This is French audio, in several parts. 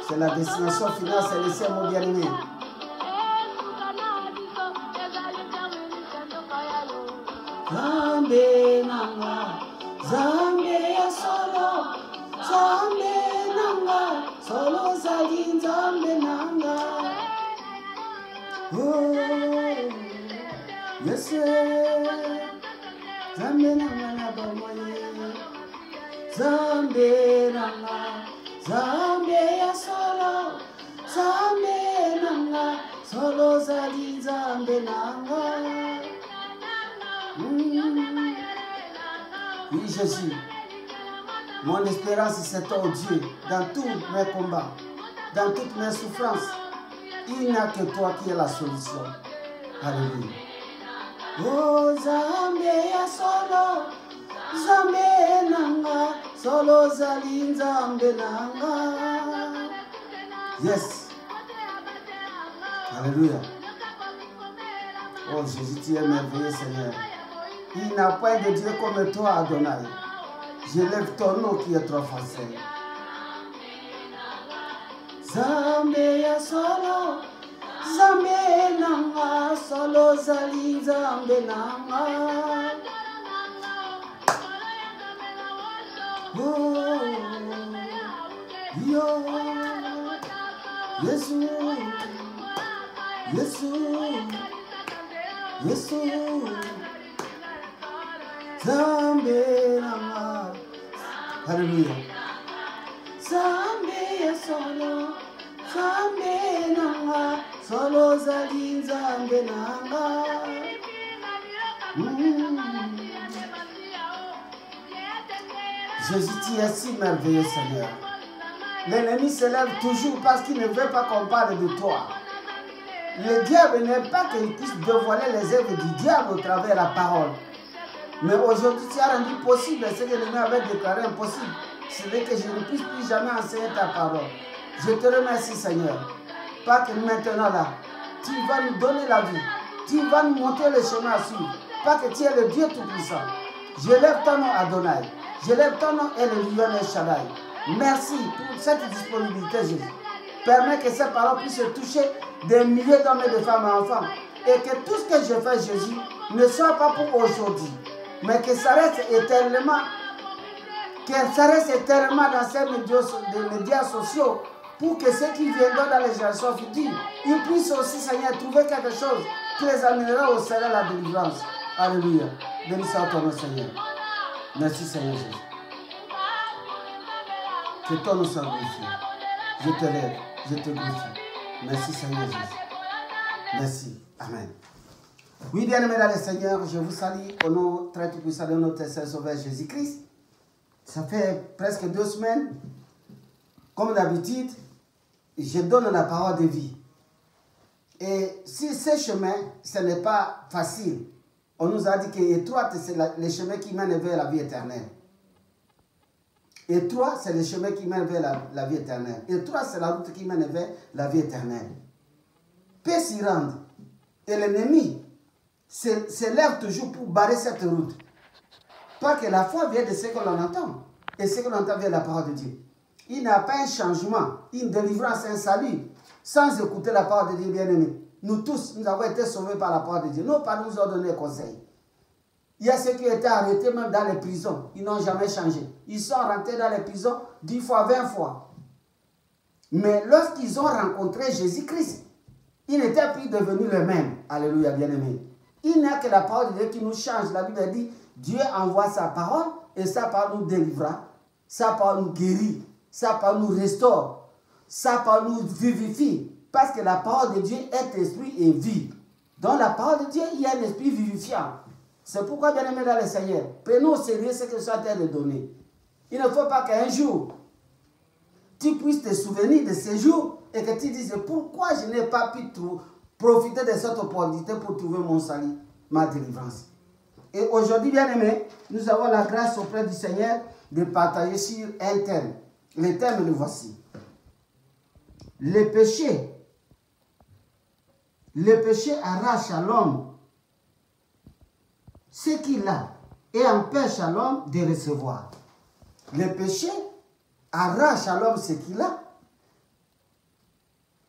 C'est la destination finale, c'est le ciel, mon bien-aimé. Zambe nanga, Zambe ya solo, Zambe nanga, solo zali Zambe nanga. Oh, yes, Zambe nanga na bamoye, Zambe nanga, Zambe ya solo, Zambe nanga, solo zali Zambe nanga. Oui, Jésus, mon espérance c'est ton Dieu dans tous mes combats, dans toutes mes souffrances. Il n'y a que toi qui es la solution. Alléluia. Oh, Zambe ya solo, Zambe nanga, solo zali Zambe nanga. Yes. Alléluia. Oh Jésus, tu es merveilleux, Seigneur. Il n'y a pas de Dieu comme toi, Adonai. J'élève ton nom qui est trop facile. Zambe ya solo, Zambe nanga, solo zali Zambe nanga. Oh, yo, Yesu, Yesu, Yesu. Zambe nanga, Alléluia. Zambe ya solo, Zambe nanga, solo zali Zambe nanga. Jésus, tu es si merveilleux, Seigneur. L'ennemi se lève toujours parce qu'il ne veut pas qu'on parle de toi. Le diable n'est pas qu'il puisse dévoiler les œuvres du diable au travers de la parole. Mais aujourd'hui, tu as rendu possible ce que l'ennemi avait déclaré impossible. C'est vrai que je ne puisse plus jamais enseigner ta parole. Je te remercie, Seigneur. Pas que maintenant là, tu vas nous donner la vie. Tu vas nous montrer le chemin à suivre. Pas que tu es le Dieu Tout-Puissant. Je lève ton nom, Adonai. Je lève ton nom, El Shaddai. Merci pour cette disponibilité, Jésus. Permets que ces paroles puissent toucher des milliers d'hommes et de femmes et enfants. Et que tout ce que je fais, Jésus, ne soit pas pour aujourd'hui, mais que ça reste éternellement, dans ces médias sociaux, pour que ceux qui viendront dans les générations futures, ils puissent aussi, Seigneur, trouver quelque chose qui les amènera au Seigneur la délivrance. Alléluia. Béni soit ton nom, Seigneur. Merci, Seigneur Jésus. Que ton nom soit glorifié. Je te lève, je te glorifie. Merci, Seigneur Jésus. Merci. Amen. Oui, bien-aimés dans le Seigneur, je vous salue au nom très puissant de notre Seigneur Sauveur Jésus-Christ. Ça fait presque 2 semaines, comme d'habitude, je donne la parole de vie. Et si ce chemin, ce n'est pas facile, on nous a dit qu'étroit, c'est le chemin qui mène vers la vie éternelle. Étroit, c'est le chemin qui mène vers la vie éternelle. Étroit, c'est la route qui mène vers la vie éternelle. Peut s'y rendre. Et l'ennemi se lève toujours pour barrer cette route. Pas que la foi vient de ce que l'on entend. Et ce que l'on entend vient de la parole de Dieu. Il n'y a pas un changement, une délivrance, un salut, sans écouter la parole de Dieu, bien-aimés. Nous tous, nous avons été sauvés par la parole de Dieu. Nos parents nous ont donné conseil. Il y a ceux qui étaient arrêtés même dans les prisons. Ils n'ont jamais changé. Ils sont rentrés dans les prisons 10 fois, 20 fois. Mais lorsqu'ils ont rencontré Jésus-Christ, ils n'étaient plus devenus les mêmes. Alléluia, bien-aimés. Il n'y a que la parole de Dieu qui nous change. La Bible dit, Dieu envoie sa parole et sa parole nous délivrera. Sa parole nous guérit. Sa parole nous restaure. Sa parole nous vivifie. Parce que la parole de Dieu est esprit et vie. Dans la parole de Dieu, il y a un esprit vivifiant. C'est pourquoi, bien-aimés dans le Seigneur, prenons au sérieux ce que soit en train de donner. Il ne faut pas qu'un jour, tu puisses te souvenir de ce jour et que tu dises pourquoi je n'ai pas pu profiter de cette opportunité pour trouver mon salut, ma délivrance. Et aujourd'hui, bien aimés, nous avons la grâce auprès du Seigneur de partager sur un thème. Le thème, le voici. Le péché arrache à l'homme ce qu'il a et empêche à l'homme de recevoir. Le péché arrache à l'homme ce qu'il a.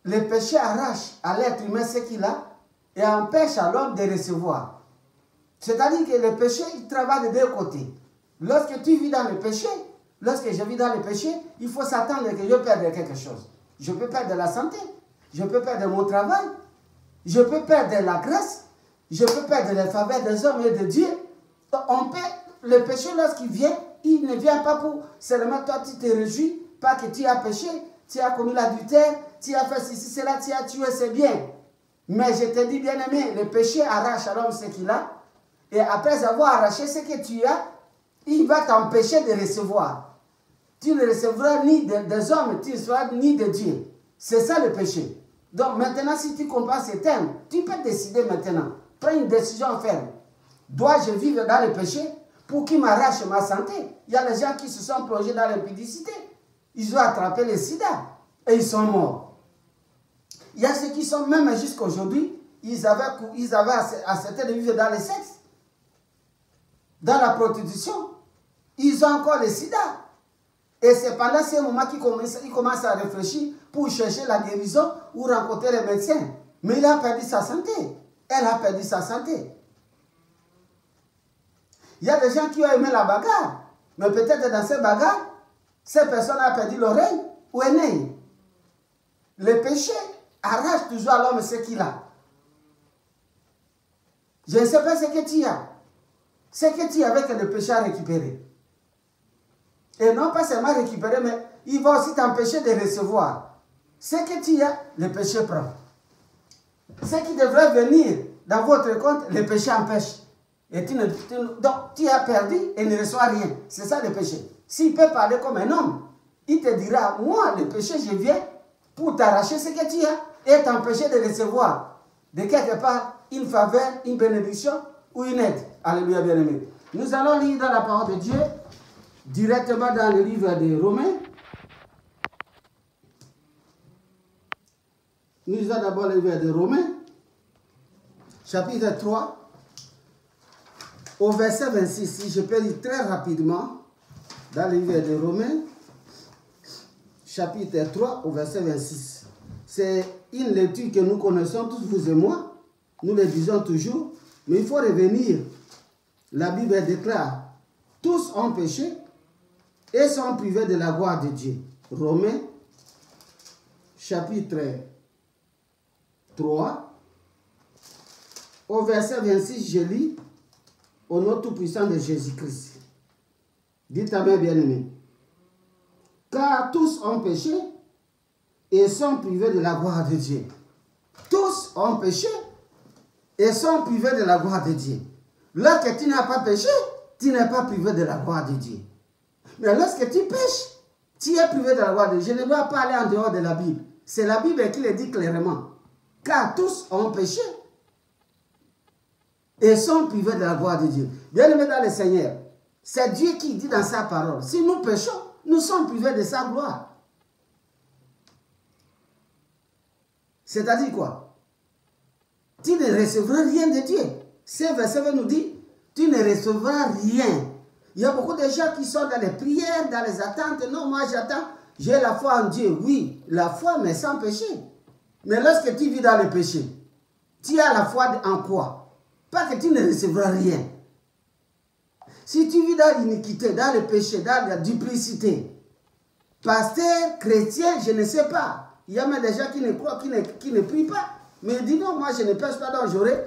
Le péché arrache à l'être humain ce qu'il a et empêche à l'homme de recevoir. C'est-à-dire que le péché, il travaille de deux côtés. Lorsque tu vis dans le péché, lorsque je vis dans le péché, il faut s'attendre que je perde quelque chose. Je peux perdre la santé, je peux perdre mon travail, je peux perdre la grâce, je peux perdre les faveurs des hommes et de Dieu. On peut, le péché, lorsqu'il vient, il ne vient pas pour seulement toi, tu te réjouis, pas que tu as péché, tu as commis l'adultère, tu as fait ceci, cela, tu as tué, c'est bien. Mais je te dis, bien aimé, le péché arrache à l'homme ce qu'il a, et après avoir arraché ce que tu as, il va t'empêcher de recevoir. Tu ne recevras ni des hommes, tu ne recevras ni de Dieu. C'est ça le péché. Donc maintenant, si tu comprends ce thème, tu peux décider maintenant. Prends une décision ferme. Dois-je vivre dans le péché pour qu'il m'arrache ma santé? Il y a des gens qui se sont plongés dans l'impudicité. Ils ont attrapé le sida et ils sont morts. Il y a ceux qui sont, même jusqu'à aujourd'hui, ils avaient accepté de vivre dans le sexe, dans la prostitution. Ils ont encore le sida. Et c'est pendant ce moment qu'ils commencent à réfléchir pour chercher la guérison ou rencontrer les médecins. Mais il a perdu sa santé. Elle a perdu sa santé. Il y a des gens qui ont aimé la bagarre. Mais peut-être dans ces bagarres, cette personne a perdu l'oreille ou un œil. Le péché arrache toujours à l'homme ce qu'il a. Je ne sais pas ce que tu as. Ce que tu as avec le péché à récupérer. Et non pas seulement récupérer, mais il va aussi t'empêcher de recevoir. Ce que tu as, le péché prend. Ce qui devrait venir dans votre compte, le péché empêche. Et donc tu as perdu et ne reçois rien. C'est ça le péché. S'il peut parler comme un homme, il te dira, moi, le péché, je viens pour t'arracher ce que tu as et t'empêcher de recevoir de quelque part une faveur, une bénédiction ou une aide. Alléluia, bien-aimé. Nous allons lire dans la parole de Dieu, directement dans le livre des Romains. Nous allons d'abord le livre des Romains, chapitre 3, au verset 26. Si je peux lire très rapidement, dans le livre des Romains, chapitre 3, au verset 26. C'est une lecture que nous connaissons tous, vous et moi. Nous le disons toujours, mais il faut revenir. La Bible déclare, tous ont péché et sont privés de la gloire de Dieu. Romains, chapitre 3, au verset 26, je lis, au nom tout-puissant de Jésus-Christ. Dites Amen, bien-aimé. Car tous ont péché et sont privés de la gloire de Dieu. Tous ont péché et sont privés de la gloire de Dieu. Lorsque tu n'as pas péché, tu n'es pas privé de la gloire de Dieu. Mais lorsque tu pêches, tu es privé de la gloire de Dieu. Je ne vais pas aller en dehors de la Bible. C'est la Bible qui le dit clairement. Car tous ont péché et sont privés de la gloire de Dieu. Bien-aimés dans le Seigneur, c'est Dieu qui dit dans sa parole, si nous péchons, nous sommes privés de sa gloire. C'est-à-dire quoi? Tu ne recevras rien de Dieu. Ce verset nous dit, tu ne recevras rien. Il y a beaucoup de gens qui sont dans les prières, dans les attentes. Non, moi j'attends, j'ai la foi en Dieu. Oui, la foi, mais sans péché. Mais lorsque tu vis dans le péché, tu as la foi en quoi? Pas que tu ne recevras rien. Si tu vis dans l'iniquité, dans le péché, dans la duplicité, pasteur, chrétien, je ne sais pas. Il y a même des gens qui ne croient, qui ne prient pas. Mais ils disent non, moi je ne pêche pas, donc j'aurai.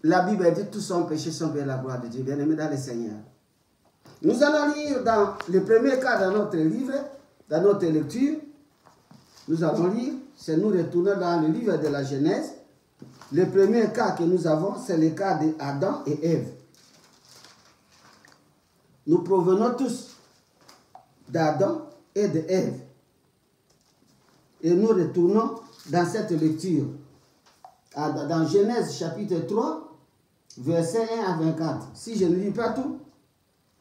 La Bible dit tous sont péchés, sont bien la gloire de Dieu. Bien-aimés dans le Seigneur. Nous allons lire dans le premier cas dans notre livre, dans notre lecture. Nous allons lire, c'est nous retournons dans le livre de la Genèse. Le premier cas que nous avons, c'est le cas d'Adam et Ève. Nous provenons tous d'Adam et d'Ève. Et nous retournons dans cette lecture. dans Genèse chapitre 3, verset 1 à 24. Si je ne lis pas tout,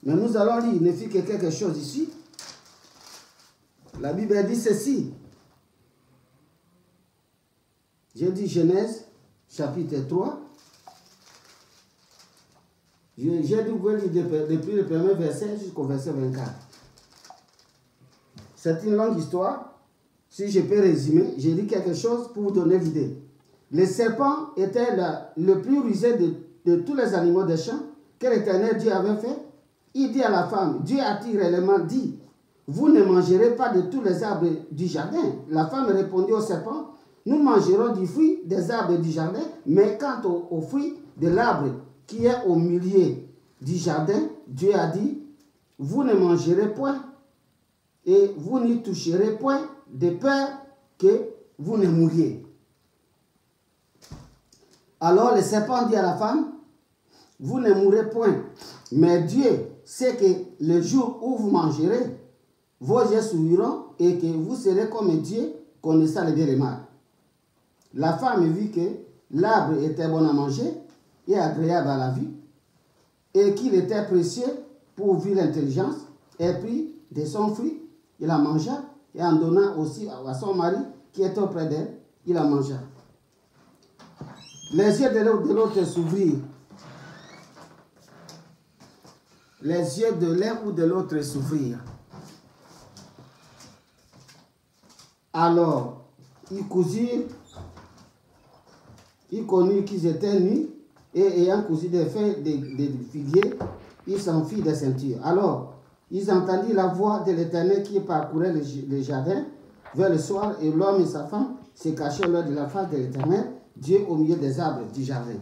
mais nous allons lire, il ne fit que quelque chose ici. La Bible dit ceci. J'ai dit Genèse chapitre 3. J'ai dit, vous pouvez lire depuis le premier verset jusqu'au verset 24. C'est une longue histoire. Si je peux résumer, j'ai dit quelque chose pour vous donner l'idée. Le serpent était le plus rusé de tous les animaux des champs que l'Éternel Dieu avait fait. Il dit à la femme, Dieu a-t-il réellement dit, vous ne mangerez pas de tous les arbres du jardin? La femme répondit au serpent, nous mangerons du fruit des arbres du jardin, mais quant au fruit de l'arbre qui est au milieu du jardin, Dieu a dit, vous ne mangerez point et vous n'y toucherez point, de peur que vous ne mouriez. Alors le serpent dit à la femme, vous ne mourrez point, mais Dieu sait que le jour où vous mangerez, vos yeux s'ouvriront et que vous serez comme Dieu, connaissant le bien et le mal. La femme vit que l'arbre était bon à manger et agréable à la vue, et qu'il était précieux pour ouvrir l'intelligence, et prit de son fruit, il la mangea, et en donnant aussi à son mari qui était auprès d'elle, il la mangea. Les yeux de l'autre s'ouvrirent. Les yeux de l'un ou de l'autre s'ouvrirent. Alors, ils cousirent, ils connurent qu'ils étaient nus, et ayant cousu des feuilles de figuier, ils s'enfuirent des ceintures. Alors, ils entendirent la voix de l'Éternel qui parcourait le jardin vers le soir, et l'homme et sa femme se cachaient lors de la face de l'Éternel, Dieu au milieu des arbres du jardin.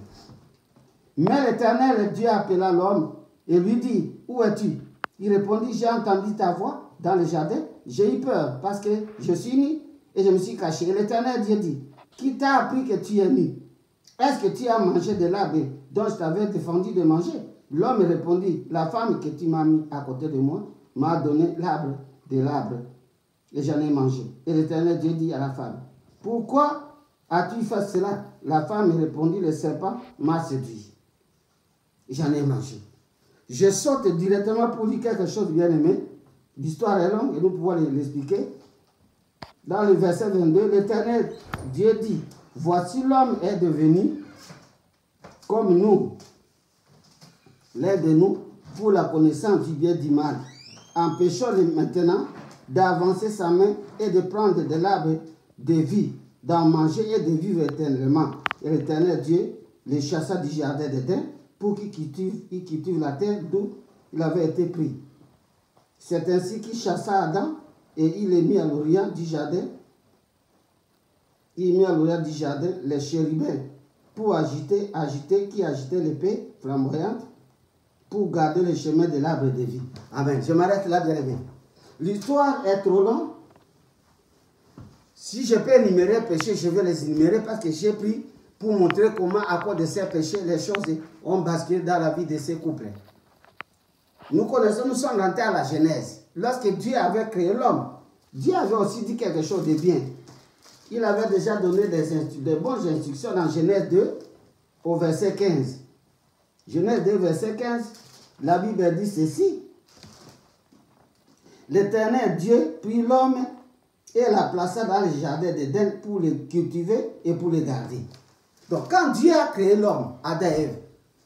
Mais l'Éternel, Dieu appela l'homme et lui dit, où es-tu? Il répondit, j'ai entendu ta voix dans le jardin, j'ai eu peur parce que je suis nu et je me suis caché. Et l'Éternel Dieu dit, qui t'a appris que tu es nu? Est-ce que tu as mangé de l'arbre dont je t'avais défendu de manger? L'homme répondit, la femme que tu m'as mis à côté de moi m'a donné l'arbre de l'arbre et j'en ai mangé. Et l'Éternel Dieu dit à la femme, pourquoi as-tu fait cela? La femme répondit, le serpent m'a séduit. J'en ai mangé. Je saute directement pour dire quelque chose de bien aimé. L'histoire est longue et nous pouvons l'expliquer. Dans le verset 22, l'Éternel Dieu dit, voici l'homme est devenu comme nous, l'un de nous, pour la connaissance du bien et du mal. Empêchons-le maintenant d'avancer sa main et de prendre de l'arbre de vie, d'en manger et de vivre éternellement. Et l'Éternel Dieu les chassa du jardin d'Éden pour qu'il cultive la terre d'où il avait été pris. C'est ainsi qu'il chassa Adam et il les mit à l'orient du jardin. Il mit à l'orient du jardin les chérubins pour agiter l'épée flamboyante pour garder le chemin de l'arbre de vie. Amen. Je m'arrête là, bien aimé. L'histoire est trop longue. Si je peux énumérer les péchés, je vais les énumérer parce que j'ai pris pour montrer comment, à cause de ces péchés, les choses ont basculé dans la vie de ces couples. Nous connaissons, nous sommes rentrés à la Genèse. Lorsque Dieu avait créé l'homme, Dieu avait aussi dit quelque chose de bien. Il avait déjà donné de bonnes instructions dans Genèse 2, au verset 15. Genèse 2, verset 15, la Bible dit ceci. L'Éternel Dieu prit l'homme et la plaça dans le jardin d'Éden pour le cultiver et pour le garder. Donc quand Dieu a créé l'homme, Adam et Ève,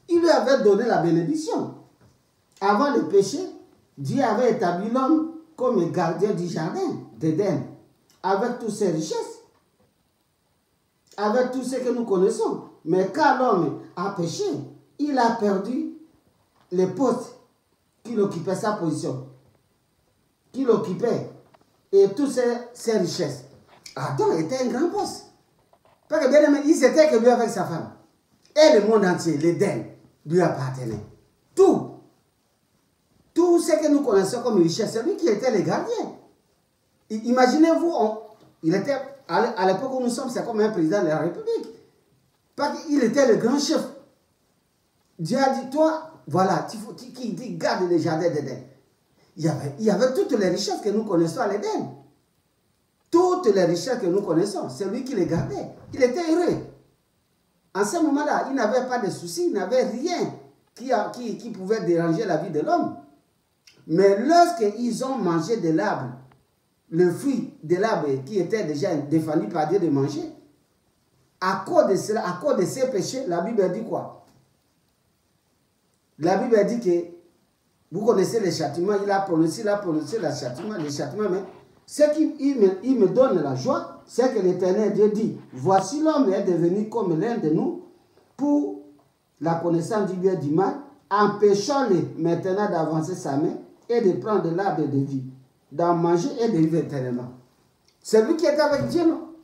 il lui avait donné la bénédiction. Avant le péché, Dieu avait établi l'homme comme gardien du jardin d'Éden, avec toutes ses richesses, avec tout ce que nous connaissons. Mais quand l'homme a péché, il a perdu les postes qu'il occupait, sa position, qu'il occupait, et toutes ses richesses. Adam était un grand poste. Parce que bien aimé, il s'était que lui avec sa femme. Et le monde entier, l'Éden, lui appartenait. Tout ce que nous connaissons comme richesse, c'est lui qui était le gardien. Imaginez-vous, il était, à l'époque où nous sommes, c'est comme un président de la République. Parce qu'il était le grand chef. Dieu a dit, toi, voilà, qui garde le jardin d'Éden. Il y avait toutes les richesses que nous connaissons à l'Éden. Toutes les richesses que nous connaissons, c'est lui qui les gardait. Il était heureux. En ce moment-là, il n'avait pas de soucis, il n'avait rien qui pouvait déranger la vie de l'homme. Mais lorsqu'ils ont mangé de l'arbre, le fruit de l'arbre qui était déjà défendu par Dieu de manger, à cause de cela, à cause de ces péchés, la Bible dit quoi? La Bible dit que, vous connaissez les châtiments, il a prononcé le châtiment, mais ce qui me donne la joie, c'est que l'Éternel Dieu dit, voici l'homme est devenu comme l'un de nous pour la connaissance du bien et du mal, empêchons-le maintenant d'avancer sa main et de prendre l'arbre de vie, d'en manger et de vivre éternellement. C'est lui qui est avec Dieu, non?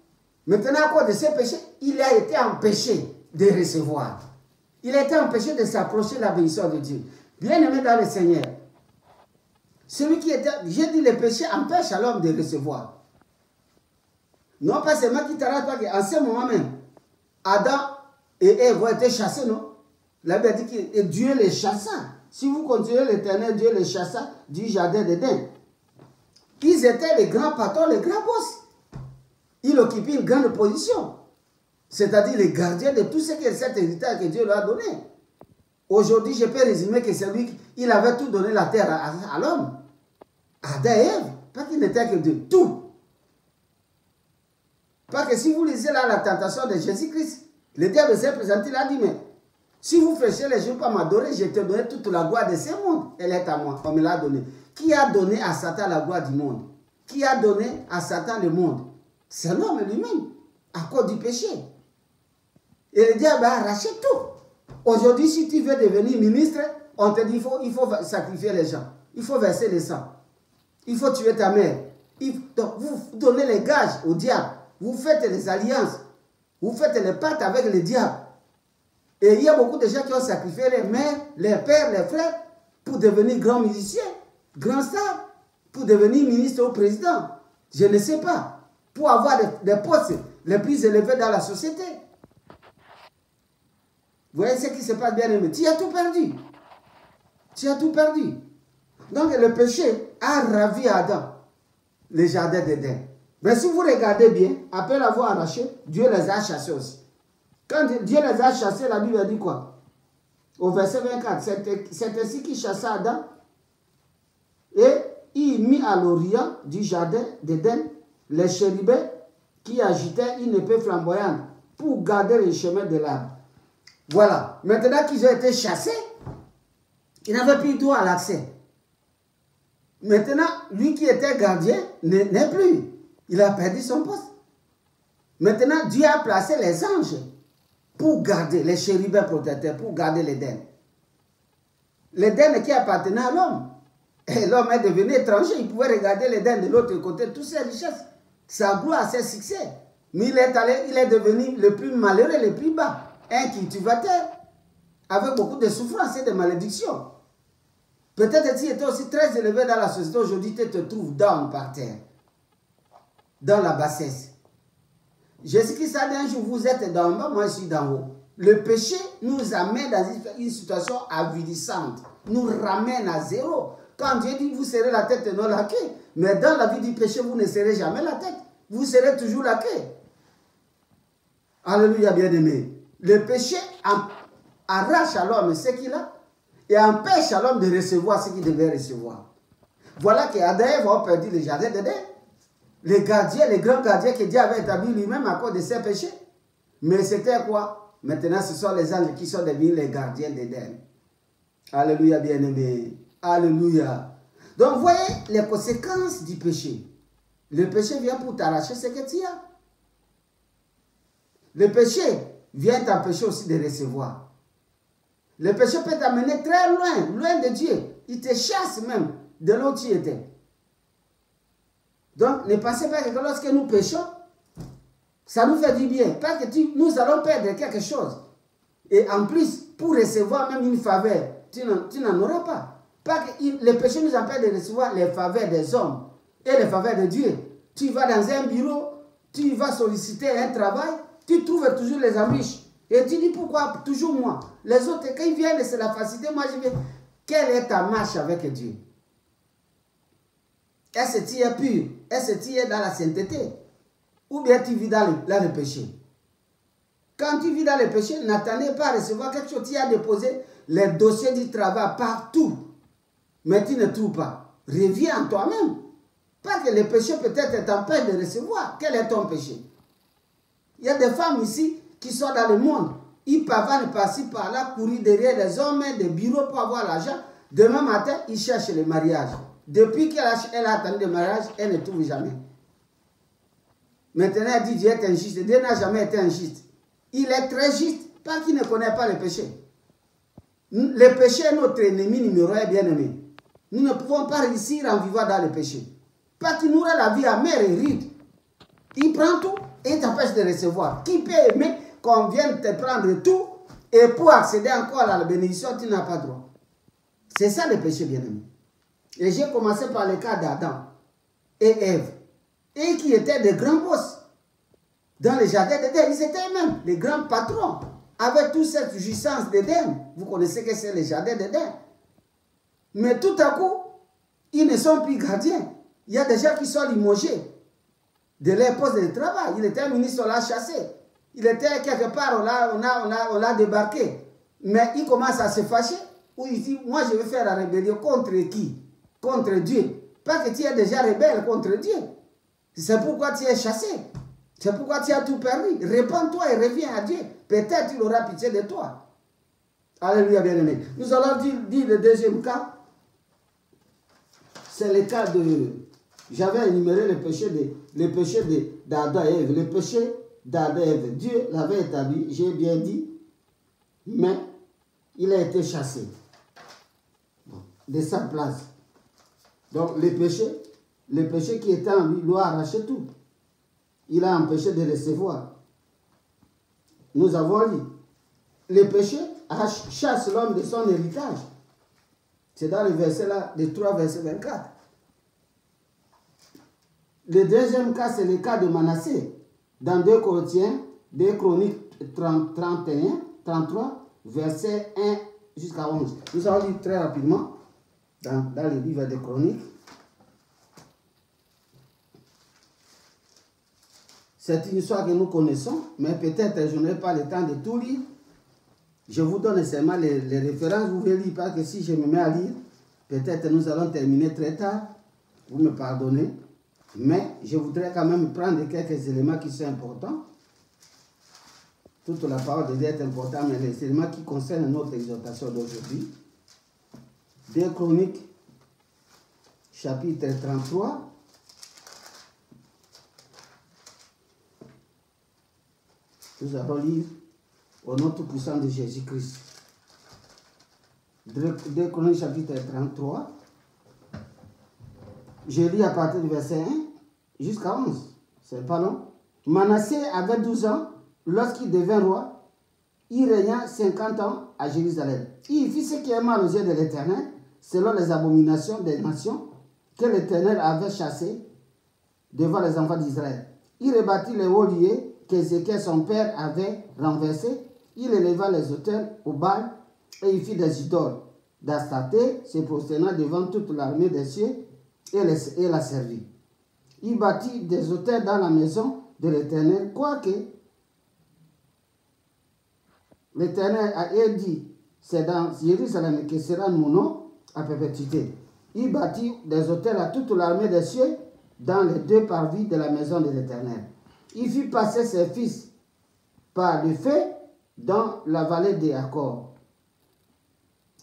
Maintenant, à cause de ses péchés, il a été empêché de recevoir. Il a été empêché de s'approcher de la bénédiction de Dieu. Bien-aimé dans le Seigneur, celui qui était, j'ai dit, le péché empêche à l'homme de recevoir. Non pas seulement qui t'arrête pas qu'en ce moment même, Adam et Ève ont été chassés, non? La Bible dit que Dieu les chassa. Si vous continuez l'Éternel, Dieu les chassa du jardin d'Éden. Ils étaient les grands patrons, les grands boss. Ils occupaient une grande position. C'est-à-dire les gardiens de tout ce que cet héritage que Dieu leur a donné. Aujourd'hui, je peux résumer que c'est lui qui avait tout donné la terre à l'homme. Adam et Ève, pas qu'il n'était que de tout. Parce que si vous lisez là la tentation de Jésus-Christ, le diable s'est présenté, il a dit, mais si vous fléchez les jours pour m'adorer, je te donnerai toute la gloire de ce monde. Elle est à moi, on me l'a donné. Qui a donné à Satan la gloire du monde? Qui a donné à Satan le monde? C'est l'homme lui-même, à cause du péché. Et le diable a arraché tout. Aujourd'hui, si tu veux devenir ministre, on te dit il faut sacrifier les gens. Il faut verser le sang. Il faut tuer ta mère. Donc, vous donnez les gages au diable. Vous faites les alliances. Vous faites les pactes avec le diable. Et il y a beaucoup de gens qui ont sacrifié les mères, les pères, les frères pour devenir grands musiciens, grands stars, pour devenir ministre ou président. Je ne sais pas. Pour avoir des postes les plus élevés dans la société. Vous voyez ce qui se passe, bien aimé. Tu as tout perdu. Tu as tout perdu. Donc le péché a ravi Adam, le jardin d'Éden. Mais si vous regardez bien, après l'avoir arraché, Dieu les a chassés aussi. Quand Dieu les a chassés, la Bible dit quoi? Au verset 24, c'est ainsi qu'il chassa Adam et il mit à l'orient du jardin d'Éden les chérubins qui agitaient une épée flamboyante pour garder le chemin de l'arbre. Voilà. Maintenant qu'ils ont été chassés, ils n'avaient plus droit à l'accès. Maintenant, lui qui était gardien n'est plus. Il a perdu son poste. Maintenant, Dieu a placé les anges pour garder, les chérubins protecteurs, pour garder l'Éden. L'Éden qui appartenait à l'homme. Et l'homme est devenu étranger. Il pouvait regarder l'Éden de l'autre côté, toutes ses richesses, sa gloire, ses succès. Mais il est devenu le plus malheureux, le plus bas. Un cultivateur, avec beaucoup de souffrances et de malédictions. Peut-être que tu étais aussi très élevé dans la société, aujourd'hui tu te trouves down par terre, dans la bassesse. Jésus-Christ a dit un jour, vous êtes d'en bas, moi je suis d'en haut. Le péché nous amène dans une situation avilissante, nous ramène à zéro. Quand Dieu dit, vous serez la tête et non la queue, mais dans la vie du péché, vous ne serez jamais la tête, vous serez toujours la queue. Alléluia, bien-aimé. Le péché arrache à l'homme ce qu'il a et empêche à l'homme de recevoir ce qu'il devait recevoir. Voilà que Adam et Ève ont perdu le jardin d'Éden. Les gardiens, les grands gardiens que Dieu avait établis lui-même à cause de ses péchés. Mais c'était quoi? Maintenant, ce sont les anges qui sont devenus les gardiens d'Éden. Alléluia, bien-aimé. Alléluia. Donc, voyez les conséquences du péché. Le péché vient pour t'arracher ce que tu as. Le péché vient t'empêcher aussi de recevoir. Le péché peut t'amener très loin, loin de Dieu. Il te chasse même de là où tu étais. Donc, ne pensez pas que lorsque nous péchons, ça nous fait du bien. Parce que nous allons perdre quelque chose. Et en plus, pour recevoir même une faveur, tu n'en auras pas. Parce que le péché nous empêche de recevoir les faveurs des hommes et les faveurs de Dieu. Tu vas dans un bureau, tu vas solliciter un travail, tu trouves toujours les embûches. Et tu dis pourquoi toujours moi? Les autres, quand ils viennent, c'est la facilité. Moi, je viens. Quelle est ta marche avec Dieu? Est-ce que tu es pur? Est-ce que tu es dans la sainteté? Ou bien tu vis dans le péché? Quand tu vis dans le péché, n'attendez pas à recevoir quelque chose. Tu as déposé les dossiers du travail partout. Mais tu ne trouves pas. Reviens en toi-même. Parce que le péché peut-être t'empêche de recevoir. Quel est ton péché? Il y a des femmes ici qui sont dans le monde. Ils parviennent par-ci, par-là, courir derrière les hommes, des bureaux pour avoir l'argent. Demain matin, ils cherchent le mariage. Depuis qu'elle a attendu le mariage, elle ne trouve jamais. Maintenant, elle dit Dieu est injuste. Dieu n'a jamais été injuste. Il est très juste parce qu'il ne connaît pas le péché. Le péché est notre ennemi numéro 1, bien-aimé. Nous ne pouvons pas réussir en vivant dans le péché. Parce qu'il nous rend la vie amère et rude. Il prend tout et t'empêche de recevoir. Qui peut aimer qu'on vienne te prendre tout et pour accéder encore à la bénédiction, tu n'as pas droit. C'est ça le péché, bien-aimé. Et j'ai commencé par le cas d'Adam et Ève. Et qui étaient des grands boss. Dans le jardin d'Éden, ils étaient même les grands patrons. Avec toute cette jouissance d'Éden. Vous connaissez que c'est le jardin d'Éden. Mais tout à coup, ils ne sont plus gardiens. Il y a des gens qui sont limogés de leur poste de travail. Il était ministre, on l'a chassé. Il était quelque part, on l'a débarqué. Mais il commence à se fâcher. Où il dit, moi je vais faire la rébellion contre qui? Contre Dieu. Parce que tu es déjà rebelle contre Dieu. C'est pourquoi tu es chassé. C'est pourquoi tu as tout perdu. Répands-toi et reviens à Dieu. Peut-être il aura pitié de toi. Alléluia, bien-aimé. Nous allons dire le deuxième cas. C'est le cas de... J'avais énuméré le péché d'Adam et Ève. Le péché d'Adam et Ève. Dieu l'avait établi, j'ai bien dit, mais il a été chassé de sa place. Donc le péché qui était en lui, lui a arraché tout. Il a empêché de recevoir. Nous avons lu. Le péché chasse l'homme de son héritage. C'est dans le verset là, les 3 verset 24. Le deuxième cas, c'est le cas de Manassé. Dans 2 Corinthiens, 2 Chroniques 33, verset 1 jusqu'à 11. Nous allons lire très rapidement dans le livre des Chroniques. C'est une histoire que nous connaissons, mais peut-être je n'ai pas le temps de tout lire. Je vous donne seulement les références, vous pouvez lire, parce que si je me mets à lire, peut-être nous allons terminer très tard. Vous me pardonnez. Mais je voudrais quand même prendre quelques éléments qui sont importants. Toute la parole de Dieu est importante, mais les éléments qui concernent notre exhortation d'aujourd'hui. 2 Chroniques, chapitre 33. Nous allons lire au nom tout puissant de Jésus-Christ. 2 Chroniques, chapitre 33. Je lis à partir du verset 1 jusqu'à 11. C'est pas long. Manassé avait 12 ans lorsqu'il devint roi. Il régna 50 ans à Jérusalem. Il fit ce qui est mal aux yeux de l'Éternel, selon les abominations des nations que l'Éternel avait chassées devant les enfants d'Israël. Il rebâtit les hauts lieux qu'Ézéchiel son père avait renversés. Il éleva les autels au Baal et il fit des idoles d'Astarté, se prosternant devant toute l'armée des cieux et la servit. Il bâtit des autels dans la maison de l'Éternel, quoique l'Éternel a dit, c'est dans Jérusalem que sera mon nom à perpétuité. Il bâtit des autels à toute l'armée des cieux dans les 2 parvis de la maison de l'Éternel. Il fit passer ses fils par le feu dans la vallée des Accor,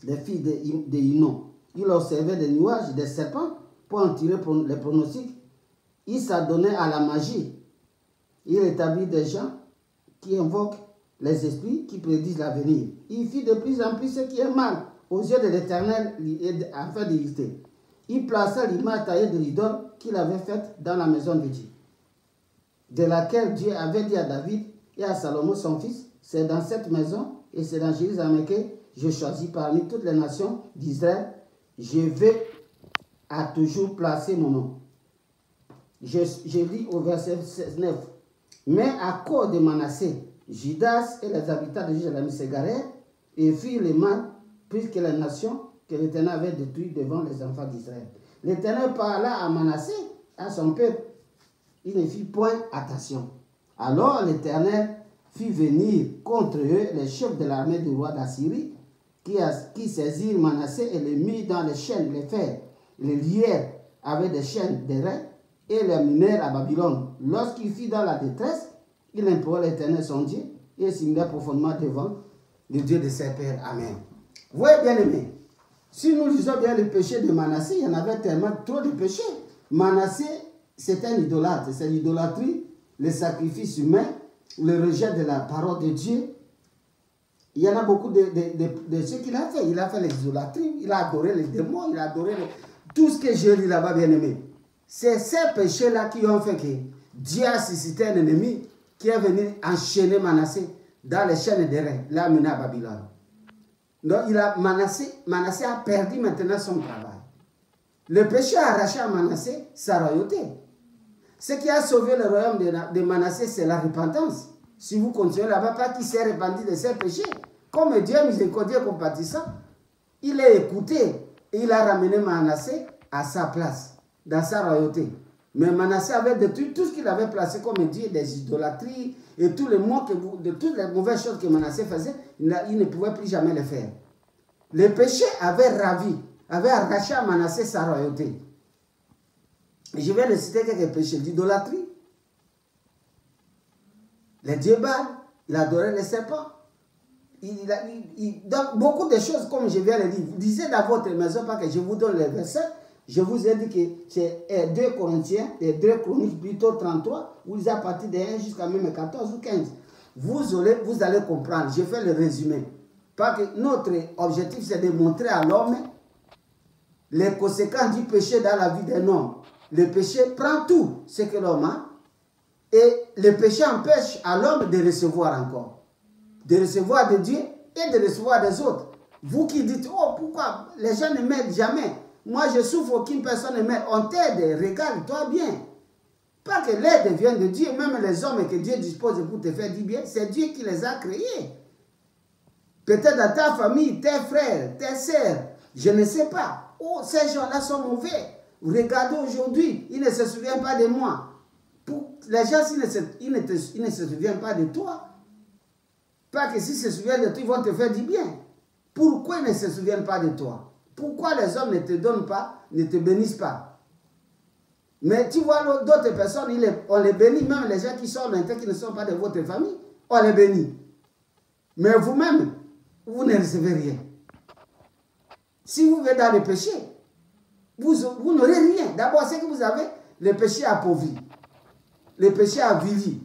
les filles de Hinnom. Il observait des nuages, des serpents, pour en tirer les pronostics. Il s'adonnait à la magie. Il établit des gens qui invoquent les esprits, qui prédisent l'avenir. Il fit de plus en plus ce qui est mal aux yeux de l'Éternel afin d'éviter. Il plaça l'image taillée de l'idole qu'il avait faite dans la maison de Dieu, de laquelle Dieu avait dit à David et à Salomon son fils, c'est dans cette maison et c'est dans Jérusalem que je choisis parmi toutes les nations d'Israël. Je vais à toujours placer mon nom. Je lis au verset 9. Mais à cause de Manassé, Judas et les habitants de Jérusalem s'égarèrent et firent le mal plus que les nations que l'Éternel avait détruites devant les enfants d'Israël. L'Éternel parla à Manassé, à son peuple. Il ne fit point attention. Alors l'Éternel fit venir contre eux les chefs de l'armée du roi d'Assyrie, qui saisirent Manassé et le mirent dans les chaînes, les fers, les lièrent avec des chaînes d'airain et les menèrent à Babylone. Lorsqu'il fut dans la détresse, il implora l'Éternel son Dieu et s'humila profondément devant le Dieu de ses pères. Amen. Vous voyez, bien aimé, si nous lisons bien le péché de Manassé, il y en avait tellement trop de péchés. Manassé, c'est un idolâtre, c'est l'idolâtrie, les sacrifices humains, le rejet de la parole de Dieu. Il y en a beaucoup de ce qu'il a fait. Il a fait l'idolâtrie, il a adoré les démons, il a adoré tout ce que j'ai lu là-bas, bien aimé. C'est ces péchés-là qui ont fait que Dieu a suscité un ennemi qui est venu enchaîner Manassé dans les chaînes d'airain, l'a amené à Babylone. Donc Manassé a perdu maintenant son travail. Le péché a arraché à Manassé sa royauté. Ce qui a sauvé le royaume de Manassé, c'est la repentance. Si vous continuez là-bas, pas qu'il s'est répandu de ses péchés. Comme Dieu miséricordieux et compatissant, il a écouté et il a ramené Manassé à sa place, dans sa royauté. Mais Manassé avait détruit tout ce qu'il avait placé comme Dieu, des idolâtries et tous les mots de toutes les mauvaises choses que Manassé faisait, il ne pouvait plus jamais les faire. Le péché avait ravi, avait arraché à Manassé sa royauté. Je vais le citer quelques péchés. L'idolâtrie, les dieux Baal, il adorait les serpents. Donc, beaucoup de choses, comme je viens de le dire. Vous lisez dans votre maison, pas que je vous donne les versets. Je vous ai dit que c'est 2 Corinthiens, 2 Chroniques, plutôt 33, vous lisez à partir de 1 jusqu'à même 14 ou 15. Vous allez comprendre. Je fais le résumé. Parce que notre objectif, c'est de montrer à l'homme les conséquences du péché dans la vie d'un homme. Le péché prend tout ce que l'homme a. Et le péché empêche à l'homme de recevoir encore. De recevoir de Dieu et de recevoir des autres. Vous qui dites, oh pourquoi les gens ne m'aident jamais. Moi je souffre, aucune personne ne m'aide. On t'aide, regarde-toi bien. Pas que l'aide vienne de Dieu, même les hommes que Dieu dispose pour te faire du bien, c'est Dieu qui les a créés. Peut-être dans ta famille, tes frères, tes sœurs, je ne sais pas. Oh, ces gens-là sont mauvais. Regardez aujourd'hui, ils ne se souviennent pas de moi. Les gens, ils ne se souviennent pas de toi. Pas que s'ils se souviennent de toi, ils vont te faire du bien. Pourquoi ils ne se souviennent pas de toi? Pourquoi les hommes ne te donnent pas, ne te bénissent pas? Mais tu vois, d'autres personnes, on les bénit, même les gens qui sont lointains, qui ne sont pas de votre famille, on les bénit. Mais vous-même, vous ne recevez rien. Si vous êtes dans le péché, vous n'aurez rien. D'abord, ce que vous avez, le péché appauvri, le péché avili.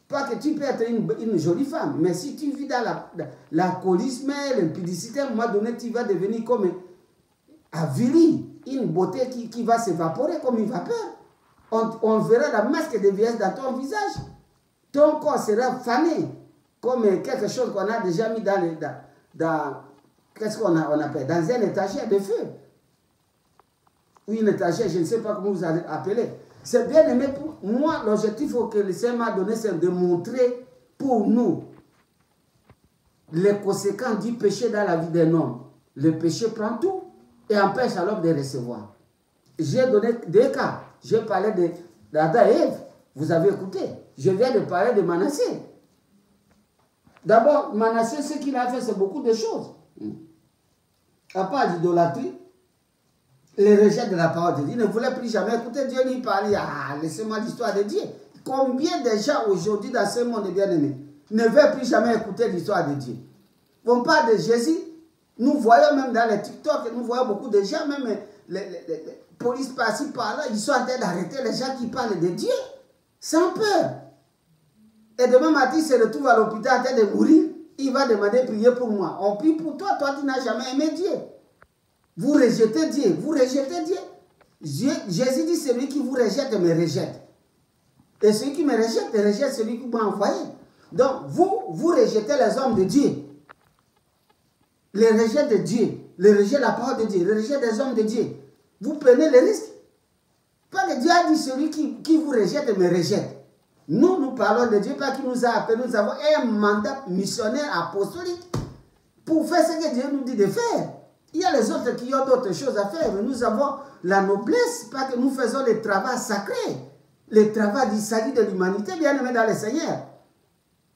Pas que tu peux être une jolie femme, mais si tu vis dans l'alcoolisme, l'impudicité, à un moment donné, tu vas devenir comme avili, une beauté qui va s'évaporer comme une vapeur. On verra la masque de vieillesse dans ton visage. Ton corps sera fané comme quelque chose qu'on a déjà mis qu'est-ce qu'on appelle? Dans un étagère de feu. Ou une étagère, je ne sais pas comment vous allez appeler. C'est bien aimé pour moi. L'objectif que le Seigneur m'a donné, c'est de montrer pour nous les conséquences du péché dans la vie d'un homme. Le péché prend tout et empêche à l'homme de recevoir. J'ai donné 2 cas. J'ai parlé d'Adam et Ève. Vous avez écouté. Je viens de parler de Manassé. D'abord, Manassé, ce qu'il a fait, c'est beaucoup de choses. À part l'idolâtrie, le rejet de la parole de Dieu. Il ne voulait plus jamais écouter Dieu lui parler. Ah, laissez-moi l'histoire de Dieu. Combien de gens aujourd'hui dans ce monde bien-aimé ne veulent plus jamais écouter l'histoire de Dieu? On parle de Jésus. Nous voyons même dans les TikTok, nous voyons beaucoup de gens, même les polices par-ci par-là, ils sont en train d'arrêter les gens qui parlent de Dieu sans peur. Et demain matin, il se retrouve à l'hôpital en train de mourir. Il va demander de prier pour moi. On prie pour toi, toi tu n'as jamais aimé Dieu. Vous rejetez Dieu, vous rejetez Dieu. Jésus dit, celui qui vous rejette me rejette. Et celui qui me rejette celui qui m'a envoyé. Donc, vous rejetez les hommes de Dieu. Le rejet de Dieu, le rejet de la parole de Dieu, le rejet des hommes de Dieu. Vous prenez le risque. Parce que Dieu a dit, celui qui vous rejette me rejette. Nous parlons de Dieu parce qu'il nous a appelés, nous avons un mandat missionnaire apostolique pour faire ce que Dieu nous dit de faire. Il y a les autres qui ont d'autres choses à faire, mais nous avons la noblesse parce que nous faisons le travail sacré, le travail du salut de l'humanité, bien aimé dans le Seigneur.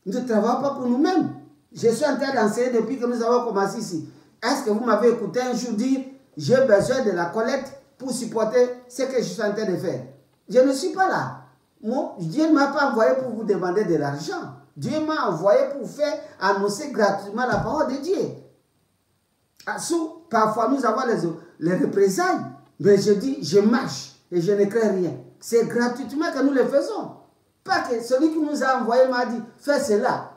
Nous ne travaillons pas pour nous-mêmes. Je suis en train d'enseigner depuis que nous avons commencé ici. Est-ce que vous m'avez écouté un jour dire j'ai besoin de la collecte pour supporter ce que je suis en train de faire? Je ne suis pas là. Moi, Dieu ne m'a pas envoyé pour vous demander de l'argent. Dieu m'a envoyé pour faire annoncer gratuitement la parole de Dieu. Parfois, nous avons les représailles, mais je dis, je marche et je ne crains rien. C'est gratuitement que nous le faisons. Pas que celui qui nous a envoyé m'a dit, fais cela.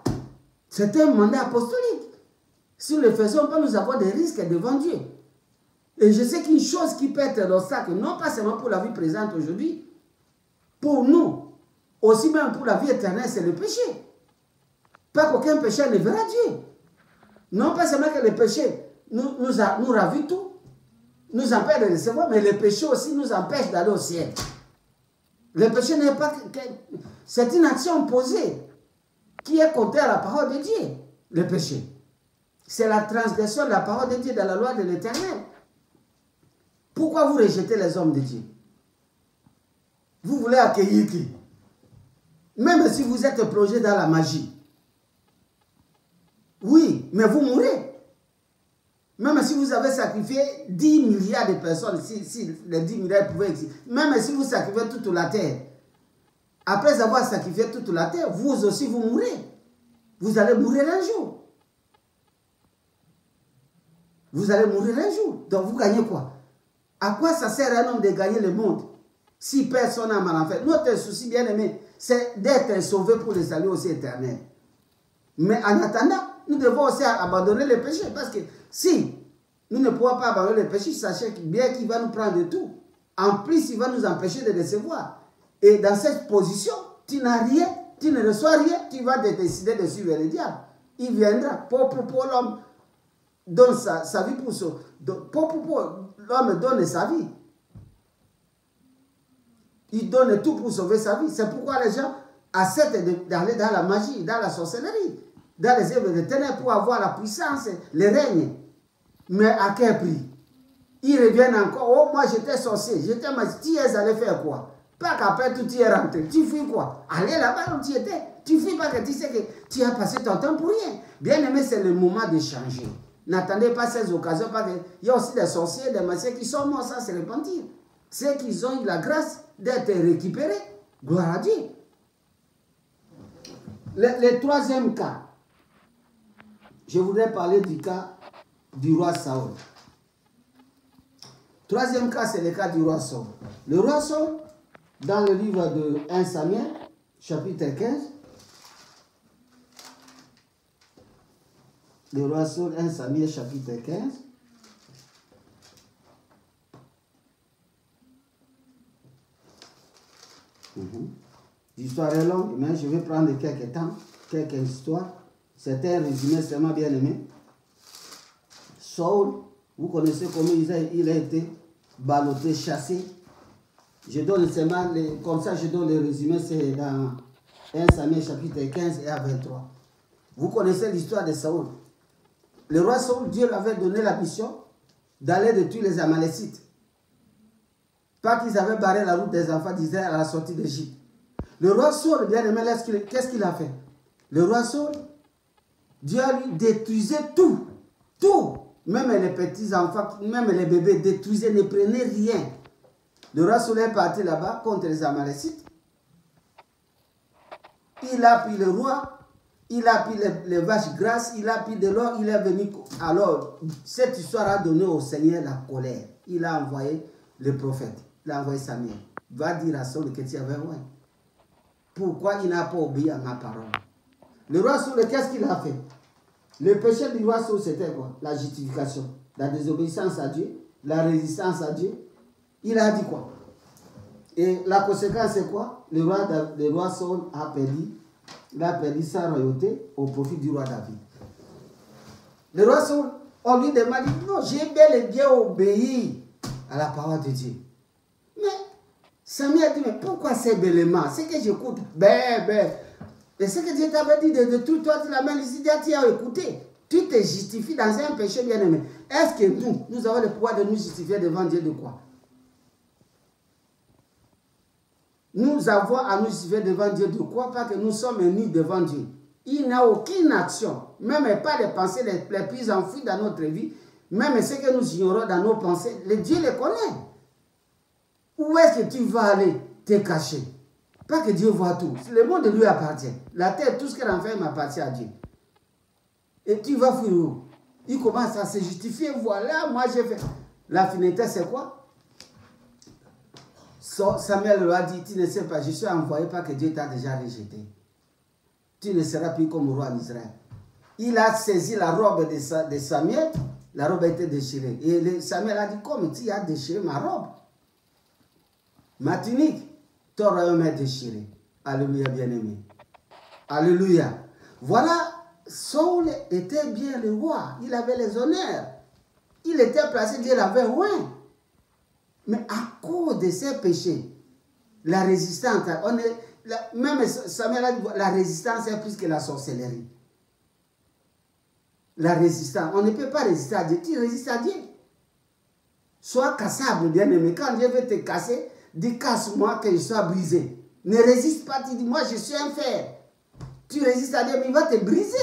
C'est un mandat apostolique. Si nous ne le faisons pas, nous avons des risques devant Dieu. Et je sais qu'une chose qui peut être l'obstacle, non pas seulement pour la vie présente aujourd'hui, pour nous, aussi même pour la vie éternelle, c'est le péché. Pas qu'aucun péché ne verra Dieu. Non pas seulement que le péché nous ravit tout, nous empêche de recevoir, mais le péché aussi nous empêche d'aller au ciel. Le péché n'est pas... C'est une action posée qui est contraire à la parole de Dieu, le péché. C'est la transgression de la parole de Dieu dans la loi de l'Éternel. Pourquoi vous rejetez les hommes de Dieu? Vous voulez accueillir qui? Même si vous êtes plongé dans la magie. Oui, mais vous mourrez. Même si vous avez sacrifié 10 milliards de personnes, si les 10 milliards pouvaient exister, même si vous sacrifiez toute la terre, après avoir sacrifié toute la terre, vous aussi vous mourrez. Vous allez mourir un jour. Vous allez mourir un jour. Donc vous gagnez quoi? À quoi ça sert à un homme de gagner le monde si personne n'a mal en fait? Notre souci, bien aimé, c'est d'être sauvé pour le salut aussi éternel. Mais en attendant, nous devons aussi abandonner le péché. Parce que si nous ne pouvons pas abandonner le péché, sachez bien qu'il va nous prendre de tout. En plus, il va nous empêcher de recevoir. Et dans cette position, tu n'as rien, tu ne reçois rien, tu vas décider de suivre le diable. Il viendra. Pour l'homme donne sa vie pour ça. L'homme donne sa vie. Il donne tout pour sauver sa vie. C'est pourquoi les gens acceptent d'aller dans la magie, dans la sorcellerie, dans les œuvres de ténèbres pour avoir la puissance, le règne. Mais à quel prix? Ils reviennent encore. Oh, moi j'étais sorcier, j'étais magicien. Tu es allé faire quoi? Pas qu'après tout tu es rentré. Tu fuis quoi? Allez là-bas où tu étais. Tu fuis pas que tu sais que tu as passé ton temps pour rien. Bien aimé, c'est le moment de changer. N'attendez pas ces occasions. Il y a aussi des sorciers, des magiciens qui sont morts sans se repentir. Ceux qui ont eu la grâce d'être récupérés, gloire à Dieu. Le troisième cas, je voudrais parler du cas du roi Saül. Troisième cas, c'est le cas du roi Saül. Le roi Saül, dans le livre de 1 Samuel, chapitre 15, le roi Saül, 1 Samuel, chapitre 15, L'histoire est longue, mais je vais prendre quelques temps, quelques histoires. C'est un résumé seulement bien aimé. Saül, vous connaissez comment il a été ballotté, chassé. Je donne seulement, comme ça je donne le résumé, c'est dans 1 Samuel chapitre 15 et à 23. Vous connaissez l'histoire de Saül. Le roi Saül, Dieu lui avait donné la mission d'aller détruire les Amalécites. Pas qu'ils avaient barré la route des enfants d'Israël à la sortie d'Égypte. Le roi Saül, bien aimé, qu'est-ce qu'il a fait? Le roi Saül, Dieu lui détruisait tout. Tout. Même les petits enfants, même les bébés détruisaient, ne prenaient rien. Le roi Saül est parti là-bas contre les Amalécites. Il a pris le roi, il a pris les vaches grasses, il a pris de l'or, il est venu. Alors, cette histoire a donné au Seigneur la colère. Il a envoyé le prophète. Il a envoyé Samuel. Va dire à Saül que tu avais loin. Pourquoi il n'a pas obéi à ma parole? Le roi Saül, qu'est-ce qu'il a fait? Le péché du roi Saül, c'était quoi? La justification, la désobéissance à Dieu, la résistance à Dieu. Il a dit quoi? Et la conséquence, c'est quoi? Le roi Saül a perdu sa royauté au profit du roi David. Le roi Saül, on lui demande, non, j'ai bel et bien obéi à la parole de Dieu. Mais Samuel a dit, mais pourquoi ces bêlements? C'est que j'écoute. Et ce que Dieu t'avait dit de tout, toi tu l'amènes ici, tu as écouté. Tu te justifies dans un péché bien aimé. Est-ce que nous avons le pouvoir de nous justifier devant Dieu de quoi? Nous avons à nous justifier devant Dieu de quoi? Parce que nous sommes unis devant Dieu. Il n'a aucune action, même pas les pensées les plus enfouies dans notre vie, même ce que nous ignorons dans nos pensées, Dieu les connaît. Où est-ce que tu vas aller te cacher? Pas que Dieu voit tout. Le monde lui appartient. La terre, tout ce qu'elle en fait m'appartient à Dieu. Et tu vas fuir où? Il commence à se justifier. Voilà, moi j'ai fait. La finalité, c'est quoi? Samuel lui a dit, tu ne sais pas, je suis envoyé parce que Dieu t'a déjà rejeté. Tu ne seras plus comme roi en Israël. Il a saisi la robe de Samuel, la robe a été déchirée. Et Samuel a dit, comme tu as déchiré ma robe, ma tunique, ton royaume est déchiré. Alléluia, bien-aimé. Alléluia. Voilà, Saul était bien le roi. Il avait les honneurs. Il était placé, Dieu l'avait loin. Mais à cause de ses péchés, la résistance, même Samuel a dit, la résistance est plus que la sorcellerie. La résistance, on ne peut pas résister à Dieu. Tu résistes à Dieu. Sois cassable, bien-aimé. Quand Dieu veut te casser, dis casse-moi que je sois brisé. Ne résiste pas, tu dis moi je suis un fer. Tu résistes à Dieu, mais il va te briser.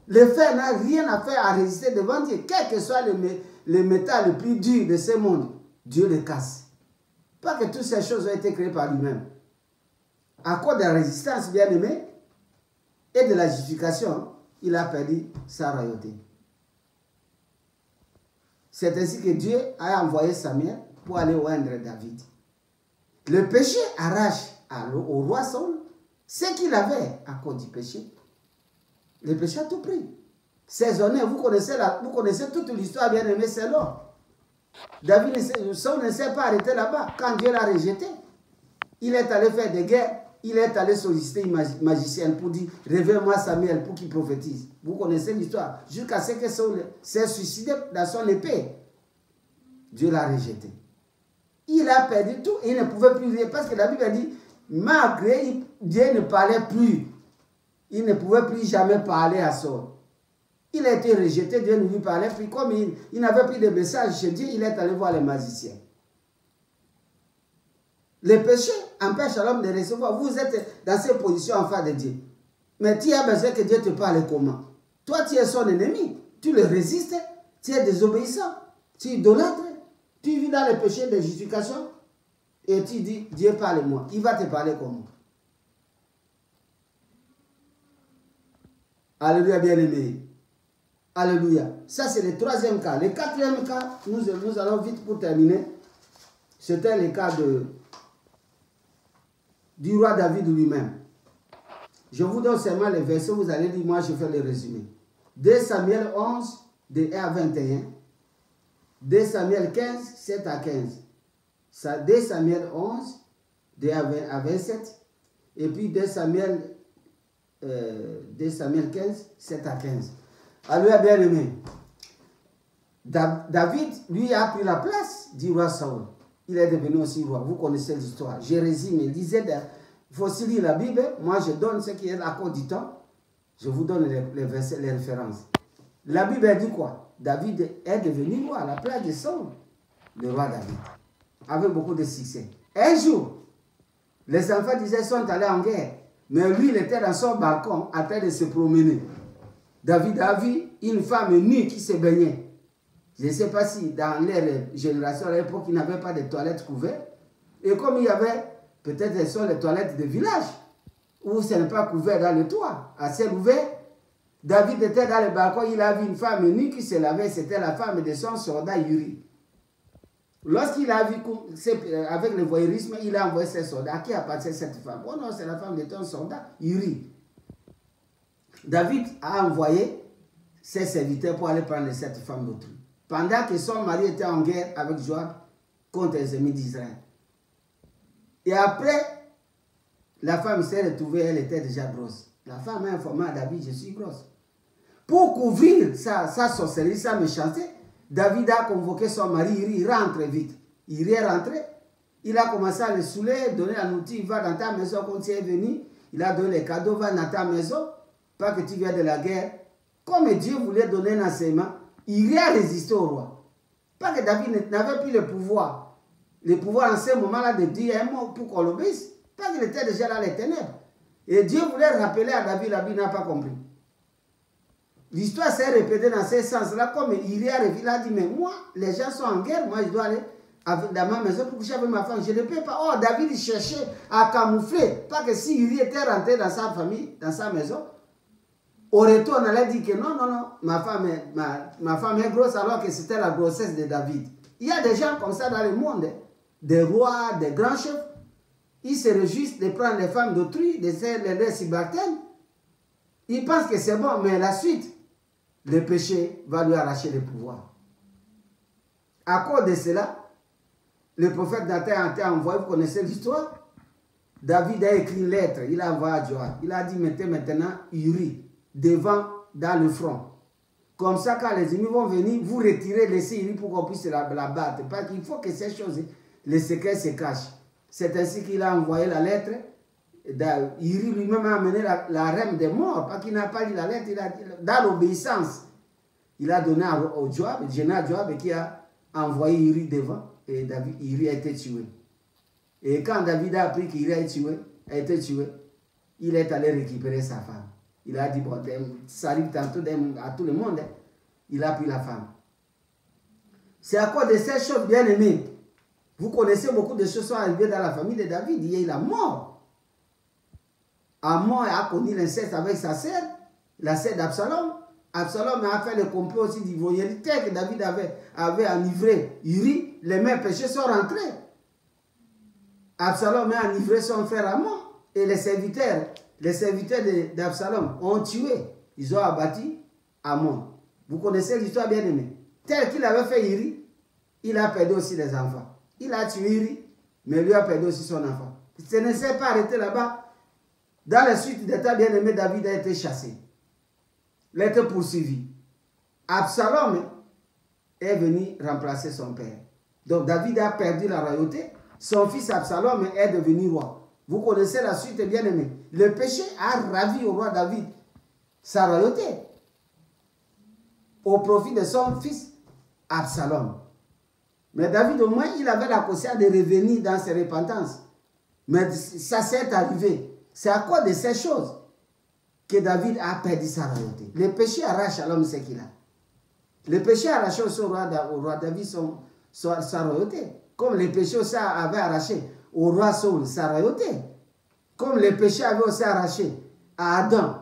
Le fer n'a rien à faire à résister devant Dieu. Quel que soit le métal le plus dur de ce monde, Dieu le casse. Pas que toutes ces choses ont été créées par lui-même. À cause de la résistance, bien-aimé, et de la justification, il a perdu sa royauté. C'est ainsi que Dieu a envoyé Samuel pour aller oindre David. Le péché arrache au roi Saul ce qu'il avait à cause du péché. Le péché a tout pris. Ses honneurs, vous connaissez toute l'histoire, bien aimé, c'est l'or. Saul ne s'est pas arrêté là-bas. Quand Dieu l'a rejeté, il est allé faire des guerres. Il est allé solliciter une magicienne pour dire, réveille-moi Samuel pour qu'il prophétise. Vous connaissez l'histoire. Jusqu'à ce que Saul s'est suicidé dans son épée. Dieu l'a rejeté. Il a perdu tout et il ne pouvait plus rire parce que la Bible a dit, malgré Dieu ne parlait plus. Il ne pouvait plus jamais parler à Saul. Il a été rejeté, Dieu ne lui parlait plus. Comme il n'avait plus de message chez Dieu, il est allé voir les magiciens. Le péché empêche l'homme de recevoir. Vous êtes dans cette position en face de Dieu. Mais tu as besoin que Dieu te parle comment? Toi, tu es son ennemi. Tu le résistes. Tu es désobéissant. Tu idolâtres. Tu vis dans le péché de justification. Et tu dis, Dieu parle-moi. Il va te parler comment? Alléluia, bien-aimé. Alléluia. Ça, c'est le troisième cas. Le quatrième cas, nous allons vite pour terminer. C'était le cas du roi David lui-même. Je vous donne seulement les versets, vous allez lire, moi je fais le résumé. 2 Samuel 11, de 1 à 21. 2 Samuel 15, 7 à 15. 2 Samuel 11, de 1 à 27. Et puis 2 Samuel 15, 7 à 15. Alléluia, bien-aimé. David, lui, a pris la place du roi Saul. Il est devenu aussi roi. Vous connaissez l'histoire. Je résume. Il disait, il faut aussi lire la Bible. Moi, je donne ce qui est à cause du temps. Je vous donne les versets, les références. La Bible dit quoi? David est devenu roi à la place de Saul. Le roi David. Avec beaucoup de succès. Un jour, les enfants d'Israël sont allés en guerre. Mais lui, il était dans son balcon en train de se promener. David a vu une femme nue qui se baignait. Je ne sais pas si dans leur génération, à l'époque, il n'y avait pas de toilettes couvertes. Et comme il y avait, peut-être ce sont les toilettes de village, où ce n'est pas couvert dans le toit, à ciel ouvert, David était dans le balcon, il a vu une femme nue qui se lavait, c'était la femme de son soldat Uri. Lorsqu'il a vu, avec le voyeurisme, il a envoyé ses soldats. À qui appartient cette femme? Oh non, c'est la femme de ton soldat Uri. David a envoyé ses serviteurs pour aller prendre cette femme d'autrui. Pendant que son mari était en guerre avec Joab contre les ennemis d'Israël. Et après, la femme s'est retrouvée, elle était déjà grosse. La femme a informé à David, je suis grosse. Pour couvrir sa sorcellerie, sa méchanceté, David a convoqué son mari, il rentre vite. Il est rentré, il a commencé à le saouler, donner la nourriture, il va dans ta maison quand tu es venu, il a donné les cadeaux, va dans ta maison, pas que tu viens de la guerre. Comme Dieu voulait donner un enseignement, il a résisté au roi. Pas que David n'avait plus le pouvoir. Le pouvoir en ce moment-là de dire un mot pour qu'on l'obéisse. Pas qu'il était déjà dans les ténèbres. Et Dieu voulait rappeler à David, David n'a pas compris. L'histoire s'est répétée dans ce sens-là, comme il a dit, mais moi, les gens sont en guerre, moi je dois aller dans ma maison pour coucher avec ma femme. Je ne peux pas. Oh, David cherchait à camoufler, pas que si Uri était rentré dans sa famille, dans sa maison, au retour, on allait dire que non, non, non, ma femme est grosse alors que c'était la grossesse de David. Il y a des gens comme ça dans le monde, des rois, des grands chefs. Ils se réjouissent de prendre les femmes d'autrui, de les subalternes. Ils pensent que c'est bon, mais la suite, le péché va lui arracher le pouvoir. À cause de cela, le prophète Nathan a été envoyé, vous connaissez l'histoire. David a écrit une lettre, il a envoyé à Joab. Il a dit, mettez maintenant Uri devant dans le front. Comme ça, quand les ennemis vont venir, vous retirez, laissez Uri pour qu'on puisse la battre. Parce qu'il faut que ces choses, les secrets se cachent. C'est ainsi qu'il a envoyé la lettre. Uri lui-même a amené la reine des morts, parce qu'il n'a pas lu la lettre. Dans l'obéissance, il a donné au Joab, le général Joab, qui a envoyé Uri devant. Et Uri a été tué. Et quand David a appris qu'Uri a été tué, il est allé récupérer sa femme. Il a dit, bon, ça arrive tantôt à tout le monde. Hein. Il a pris la femme. C'est à cause de ces choses bien aimées. Vous connaissez beaucoup de choses qui sont arrivées dans la famille de David. Il est mort. Amon a connu l'inceste avec sa sœur, la sœur d'Absalom. Absalom a fait le complot aussi d'ivoyalité que David avait enivré Uri. Les mêmes péchés sont rentrés. Absalom a enivré son frère Amon. Et les serviteurs d'Absalom ont tué. Ils ont abattu Amon. Vous connaissez l'histoire bien aimée. Tel qu'il avait fait Uri, il a perdu aussi les enfants. Il a tué Uri, mais lui a perdu aussi son enfant. Ce ne s'est pas arrêté là-bas. Dans la suite d'état bien aimé, David a été chassé. Il a été poursuivi. Absalom est venu remplacer son père. Donc David a perdu la royauté. Son fils Absalom est devenu roi. Vous connaissez la suite bien aimé. Le péché a ravi au roi David sa royauté. Au profit de son fils Absalom. Mais David au moins il avait la conscience de revenir dans ses repentances. Mais ça s'est arrivé. C'est à cause de ces choses que David a perdu sa royauté. Le péché arrache à l'homme ce qu'il a. Le péché arrache au roi David sa royauté. Comme le péché aussi avait arraché au roi Saul sa royauté. Comme le péché avait aussi arraché à Adam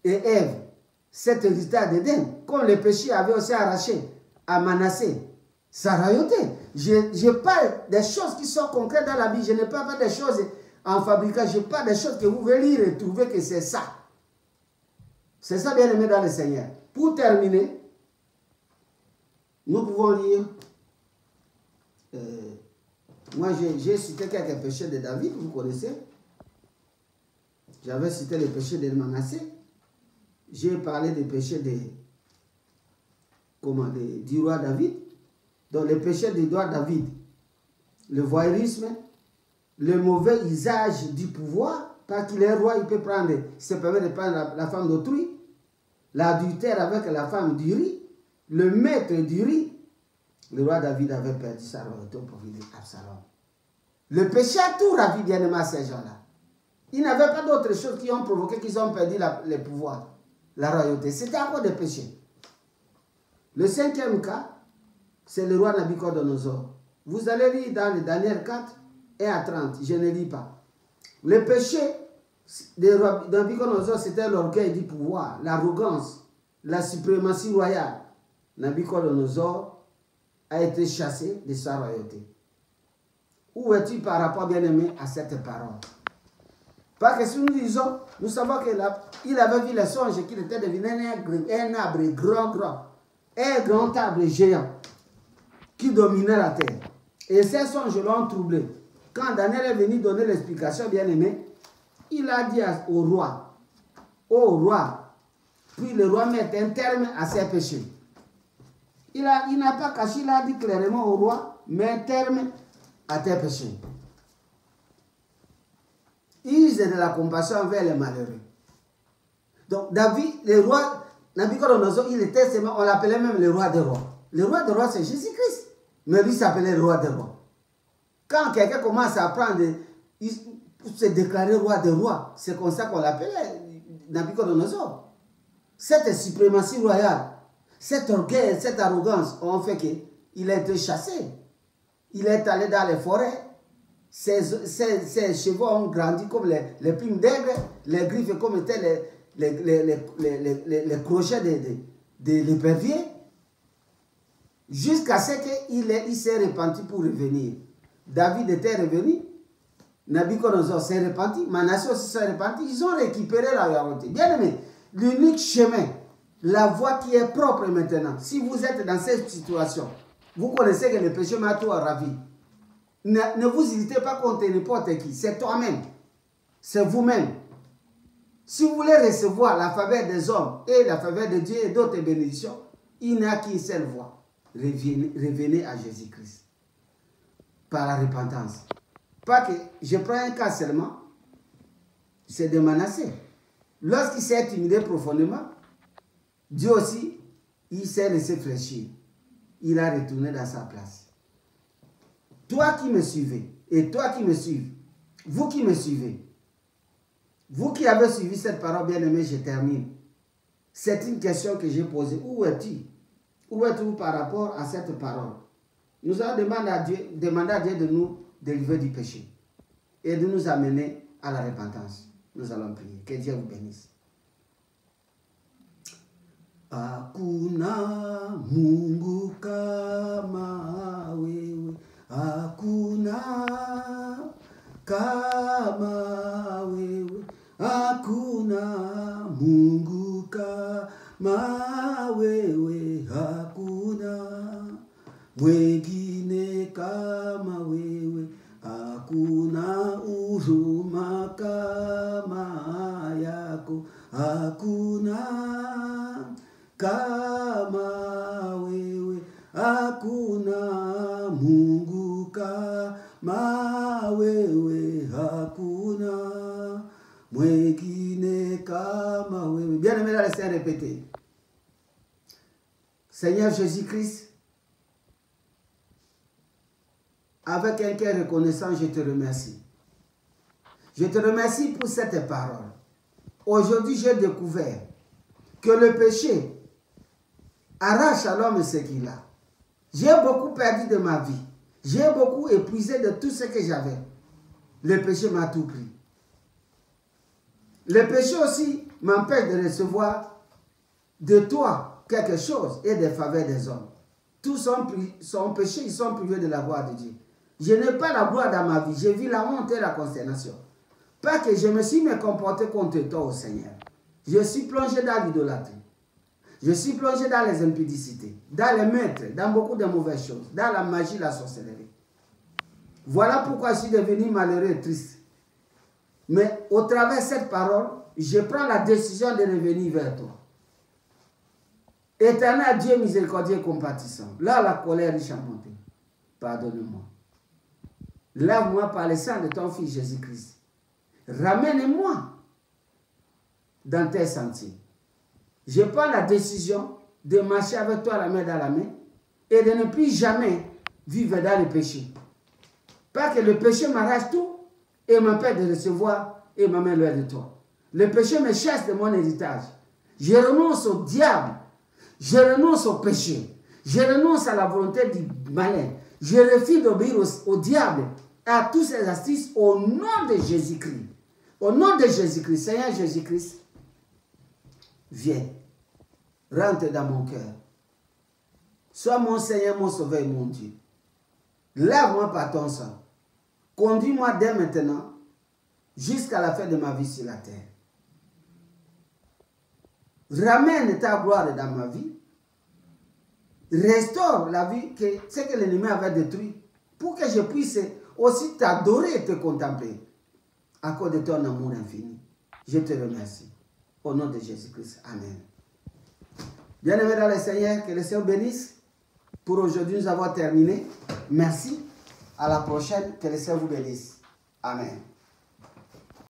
et Ève cet héritage d'Éden. Comme le péché avait aussi arraché à Manassé sa royauté. Je parle des choses qui sont concrètes dans la Bible. Je ne parle pas des choses en fabriquant. Je parle des choses que vous pouvez lire et trouver que c'est ça. C'est ça bien aimé dans le Seigneur. Pour terminer, nous pouvons lire. Moi, j'ai cité quelques péchés de David, vous connaissez. J'avais cité les péchés de Manassé. J'ai parlé des péchés du roi David. Donc, les péchés du roi David, le voyeurisme, le mauvais usage du pouvoir, parce qu'il est roi, il peut prendre, il se permet de prendre la femme d'autrui, l'adultère avec la femme d'Uri, le maître d'Uri. Le roi David avait perdu sa royauté au profit d'Absalom. Le péché a tout ravi bien aimé à ces gens-là. Ils n'avaient pas d'autres choses qui ont provoqué qu'ils ont perdu le pouvoir, la royauté. C'était encore des péchés. Le cinquième cas, c'est le roi Nabucodonosor. Vous allez lire dans le Daniel 4 et à 30. Je ne lis pas. Le péché de Nabucodonosor, c'était l'orgueil du pouvoir, l'arrogance, la suprématie royale. Nabucodonosor a été chassé de sa royauté. Où es-tu par rapport, bien-aimé, à cette parole? Parce que si nous disons, nous savons qu'il avait vu le songe qu'il était devenu un arbre grand, un grand arbre géant qui dominait la terre. Et ces songes l'ont troublé. Quand Daniel est venu donner l'explication, bien-aimé, il a dit au roi, puis le roi met un terme à ses péchés. Il n'a pas caché, il a dit clairement au roi, mets un terme à tes péchés. Use de la compassion envers les malheureux. Donc David, le roi Nabucodonosor, il était seulement, on l'appelait même le roi des rois. Le roi des rois, c'est Jésus-Christ. Mais lui s'appelait le roi des rois. Quand quelqu'un commence à prendre se déclarer roi des rois. C'est comme ça qu'on l'appelait Nabucodonosor. Cette suprématie royale, cet orgueil, cette arrogance ont fait qu'il a été chassé. Il est allé dans les forêts. Ses chevaux ont grandi comme les plumes d'aigle, les griffes comme étaient les crochets de l'épervier, jusqu'à ce qu'il s'est repenti pour revenir. David était revenu, Nabucodonosor s'est repenti, Manassé aussi s'est repenti, ils ont récupéré la royauté. Bien aimé, l'unique chemin, la voie qui est propre maintenant, si vous êtes dans cette situation, vous connaissez que le péché m'a tout ravi. Ne vous hésitez pas contre n'importe qui, c'est toi-même, c'est vous-même. Si vous voulez recevoir la faveur des hommes et la faveur de Dieu et d'autres bénédictions, il n'y a qu'une seule voie. Revenez à Jésus-Christ par la repentance. Pas que je prends un cas seulement, c'est de Manassé. Lorsqu'il s'est intimidé profondément, Dieu aussi, il s'est laissé fléchir. Il a retourné dans sa place. Toi qui me suivez, et toi qui me suivez, vous qui me suivez, vous qui avez suivi cette parole, bien aimée, je termine. C'est une question que j'ai posée. Où es-tu? Où es-tu par rapport à cette parole? Nous allons demander à Dieu de nous délivrer du péché et de nous amener à la repentance. Nous allons prier. Que Dieu vous bénisse. Hakuna Mungu kama wewe, hakuna kama wewe, hakuna Mungu kama wewe, hakuna mwengine kama wewe, hakuna huruma kama yako, hakuna kama wewe, hakuna Mungu kama wewe, hakuna mwengine kama wewe. Bien aimé, laissez répéter. Seigneur Jésus-Christ, avec un cœur reconnaissant, je te remercie. Je te remercie pour cette parole. Aujourd'hui, j'ai découvert que le péché arrache à l'homme ce qu'il a. J'ai beaucoup perdu de ma vie. J'ai beaucoup épuisé de tout ce que j'avais. Le péché m'a tout pris. Le péché aussi m'empêche de recevoir de toi quelque chose et des faveurs des hommes. Tous sont péchés, ils sont privés de la gloire de Dieu. Je n'ai pas la gloire dans ma vie. J'ai vu la honte et la consternation. Pas que je me suis comporté contre toi, au Seigneur. Je suis plongé dans l'idolâtrie. Je suis plongé dans les impudicités, dans les meurtres, dans beaucoup de mauvaises choses, dans la magie, la sorcellerie. Voilà pourquoi je suis devenu malheureux et triste. Mais au travers de cette parole, je prends la décision de revenir vers toi. Éternel Dieu miséricordieux et compatissant, là la colère riche à monter. Pardonne-moi. Lave-moi par le sang de ton Fils Jésus-Christ. Ramène-moi dans tes sentiers. Je prends la décision de marcher avec toi la main dans la main et de ne plus jamais vivre dans le péché. Pas que le péché m'arrache tout et m'empêche de recevoir et m'amène loin de toi. Le péché me chasse de mon héritage. Je renonce au diable. Je renonce au péché. Je renonce à la volonté du malin. Je refuse d'obéir au diable, à toutes ses astuces au nom de Jésus-Christ. Au nom de Jésus-Christ, Seigneur Jésus-Christ, viens, rentre dans mon cœur. Sois mon Seigneur, mon Sauveur et mon Dieu. Lave-moi par ton sang. Conduis-moi dès maintenant jusqu'à la fin de ma vie sur la terre. Ramène ta gloire dans ma vie. Restaure la vie, ce que l'ennemi avait détruit, pour que je puisse aussi t'adorer et te contempler à cause de ton amour infini. Je te remercie. Au nom de Jésus-Christ. Amen. Bien-aimés dans le Seigneur, que le Seigneur bénisse. Pour aujourd'hui, nous avons terminé. Merci. À la prochaine. Que le Seigneur vous bénisse. Amen.